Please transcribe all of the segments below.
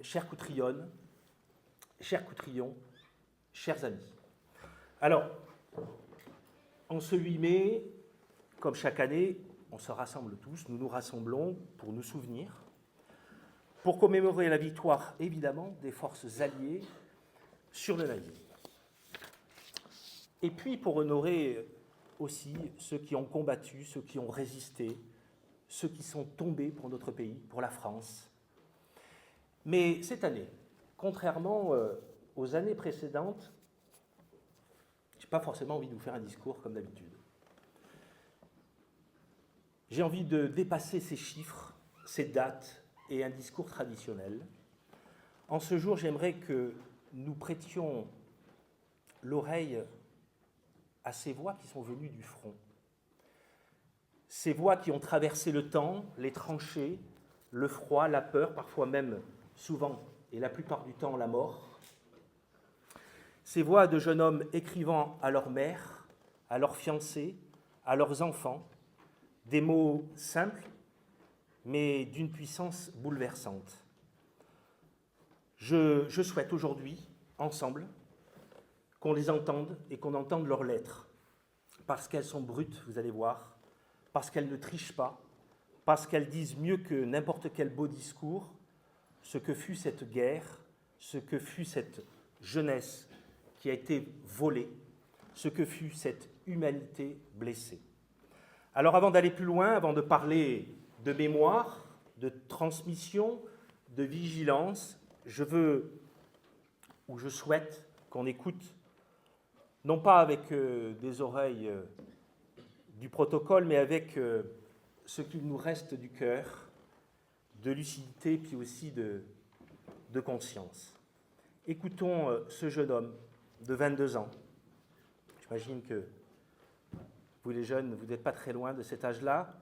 chère Coutrillonne, chers Coutrillons, chers amis. Alors, en ce 8 mai, comme chaque année, on se rassemble tous, nous nous rassemblons pour nous souvenir, pour commémorer la victoire, évidemment, des forces alliées sur le nazisme. Et puis pour honorer aussi ceux qui ont combattu, ceux qui ont résisté, ceux qui sont tombés pour notre pays, pour la France. Mais cette année, contrairement aux années précédentes, je n'ai pas forcément envie de vous faire un discours comme d'habitude. J'ai envie de dépasser ces chiffres, ces dates et un discours traditionnel. En ce jour, j'aimerais que nous prêtions l'oreille à ces voix qui sont venues du front. Ces voix qui ont traversé le temps, les tranchées, le froid, la peur, parfois même, souvent et la plupart du temps, la mort. Ces voix de jeunes hommes écrivant à leur mère, à leurs fiancés, à leurs enfants, des mots simples, mais d'une puissance bouleversante. Je souhaite aujourd'hui, ensemble, qu'on les entende et qu'on entende leurs lettres, parce qu'elles sont brutes, vous allez voir, parce qu'elles ne trichent pas, parce qu'elles disent mieux que n'importe quel beau discours ce que fut cette guerre, ce que fut cette jeunesse qui a été volée, ce que fut cette humanité blessée. Alors avant d'aller plus loin, avant de parler de mémoire, de transmission, de vigilance, je souhaite qu'on écoute, non pas avec des oreilles du protocole, mais avec ce qu'il nous reste du cœur, de lucidité, puis aussi de conscience. Écoutons ce jeune homme de 22 ans. J'imagine que vous les jeunes, vous n'êtes pas très loin de cet âge-là.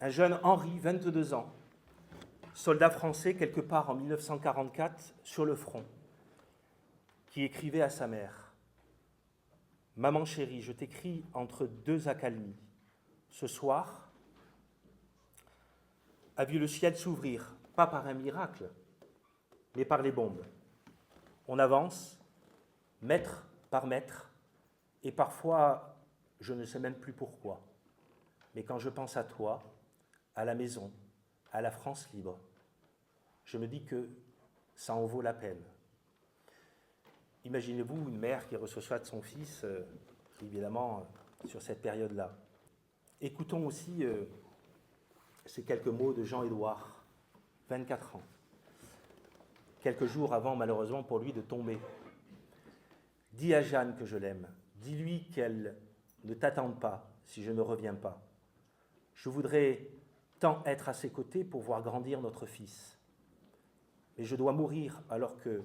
Un jeune Henri, 22 ans, soldat français quelque part en 1944 sur le front, qui écrivait à sa mère « Maman chérie, je t'écris entre 2 accalmies. Ce soir a vu le ciel s'ouvrir, pas par un miracle, mais par les bombes. On avance, mètre par mètre, et parfois, je ne sais même plus pourquoi. Mais quand je pense à toi, à la maison, à la France libre, je me dis que ça en vaut la peine. » Imaginez-vous une mère qui reçoit de son fils, évidemment, sur cette période-là. Écoutons aussi ces quelques mots de Jean-Édouard, 24 ans, quelques jours avant, malheureusement, pour lui de tomber. « Dis à Jeanne que je l'aime. Dis-lui qu'elle ne t'attende pas si je ne reviens pas. Je voudrais tant être à ses côtés pour voir grandir notre fils. Mais je dois mourir alors que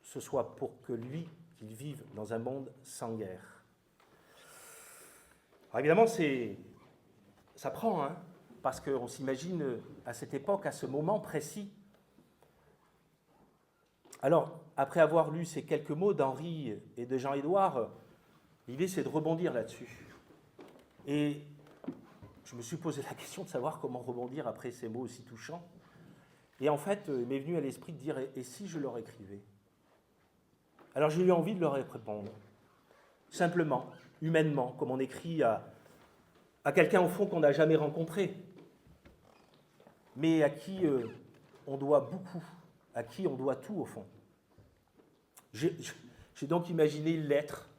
ce soit pour que lui, qu'il vive dans un monde sans guerre. » Alors évidemment, ça prend, hein, parce qu'on s'imagine à cette époque, à ce moment précis. Alors, après avoir lu ces quelques mots d'Henri et de Jean-Édouard, l'idée c'est de rebondir là-dessus. Et je me suis posé la question de savoir comment rebondir après ces mots aussi touchants. Et en fait, il m'est venu à l'esprit de dire « et si je leur écrivais ?» Alors j'ai eu envie de leur répondre, simplement, humainement, comme on écrit à quelqu'un au fond qu'on n'a jamais rencontré, mais à qui on doit beaucoup, à qui on doit tout au fond. J'ai donc imaginé une lettre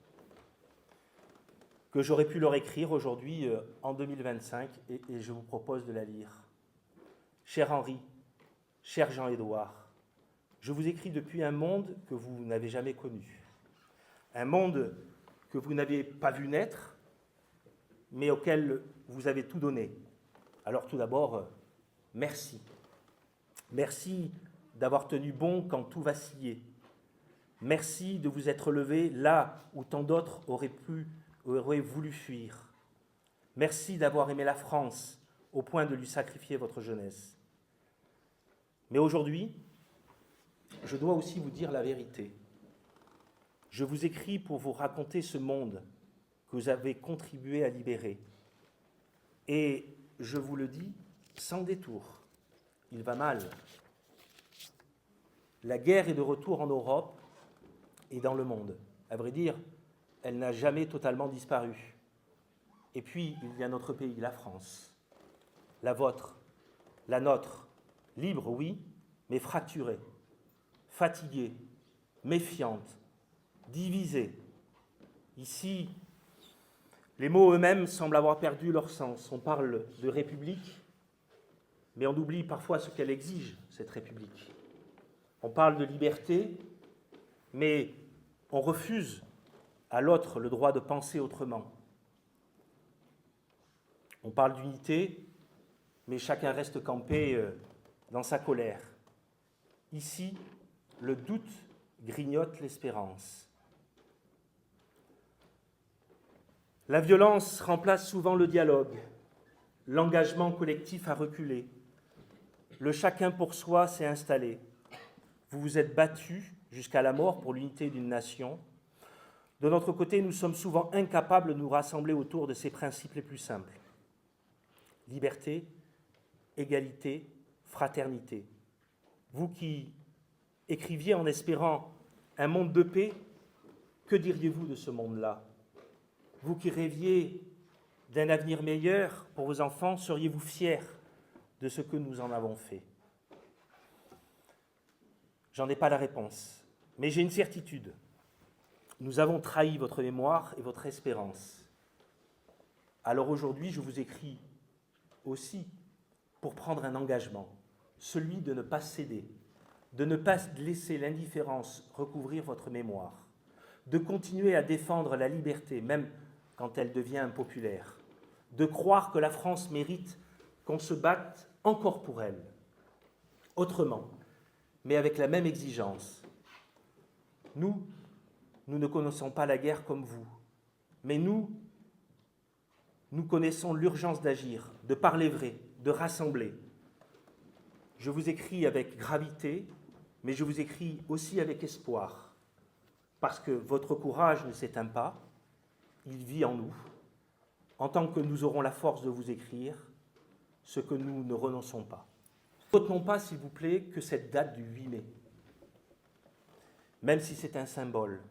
que j'aurais pu leur écrire aujourd'hui en 2025 et je vous propose de la lire. Cher Henri, cher Jean-Édouard, je vous écris depuis un monde que vous n'avez jamais connu, un monde que vous n'avez pas vu naître, mais auquel vous avez tout donné. Alors tout d'abord, merci. Merci d'avoir tenu bon quand tout vacillait. Merci de vous être levé là où tant d'autres auraient voulu fuir. Merci d'avoir aimé la France au point de lui sacrifier votre jeunesse. Mais aujourd'hui, je dois aussi vous dire la vérité. Je vous écris pour vous raconter ce monde que vous avez contribué à libérer. Et je vous le dis sans détour, il va mal. La guerre est de retour en Europe et dans le monde. À vrai dire, elle n'a jamais totalement disparu. Et puis, il y a notre pays, la France, la vôtre, la nôtre, libre, oui, mais fracturée, fatiguée, méfiante, divisée. Ici, les mots eux-mêmes semblent avoir perdu leur sens. On parle de république, mais on oublie parfois ce qu'elle exige, cette république. On parle de liberté, mais on refuse à l'autre le droit de penser autrement. On parle d'unité, mais chacun reste campé dans sa colère. Ici, le doute grignote l'espérance. La violence remplace souvent le dialogue. L'engagement collectif a reculé. Le chacun pour soi s'est installé. Vous vous êtes battus jusqu'à la mort pour l'unité d'une nation. De notre côté, nous sommes souvent incapables de nous rassembler autour de ces principes les plus simples. Liberté, égalité, fraternité. Vous qui écriviez en espérant un monde de paix, que diriez-vous de ce monde-là? Vous qui rêviez d'un avenir meilleur pour vos enfants, seriez-vous fiers de ce que nous en avons fait? J'en ai pas la réponse, mais j'ai une certitude. Nous avons trahi votre mémoire et votre espérance. Alors aujourd'hui, je vous écris aussi pour prendre un engagement, celui de ne pas céder, de ne pas laisser l'indifférence recouvrir votre mémoire, de continuer à défendre la liberté, même quand elle devient impopulaire, de croire que la France mérite qu'on se batte encore pour elle, autrement, mais avec la même exigence. Nous ne connaissons pas la guerre comme vous, mais nous connaissons l'urgence d'agir, de parler vrai, de rassembler. Je vous écris avec gravité, mais je vous écris aussi avec espoir, parce que votre courage ne s'éteint pas, il vit en nous, en tant que nous aurons la force de vous écrire ce que nous ne renonçons pas. Ne retenons pas, s'il vous plaît, que cette date du 8 mai, même si c'est un symbole.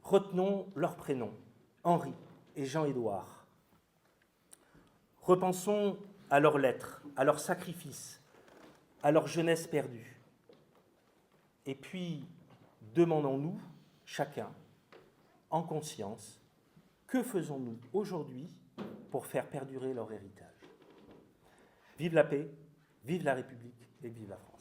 Retenons leurs prénoms, Henri et Jean-Édouard. Repensons à leurs lettres, à leurs sacrifices, à leur jeunesse perdue. Et puis, demandons-nous, chacun, en conscience, que faisons-nous aujourd'hui pour faire perdurer leur héritage? Vive la paix, vive la République et vive la France.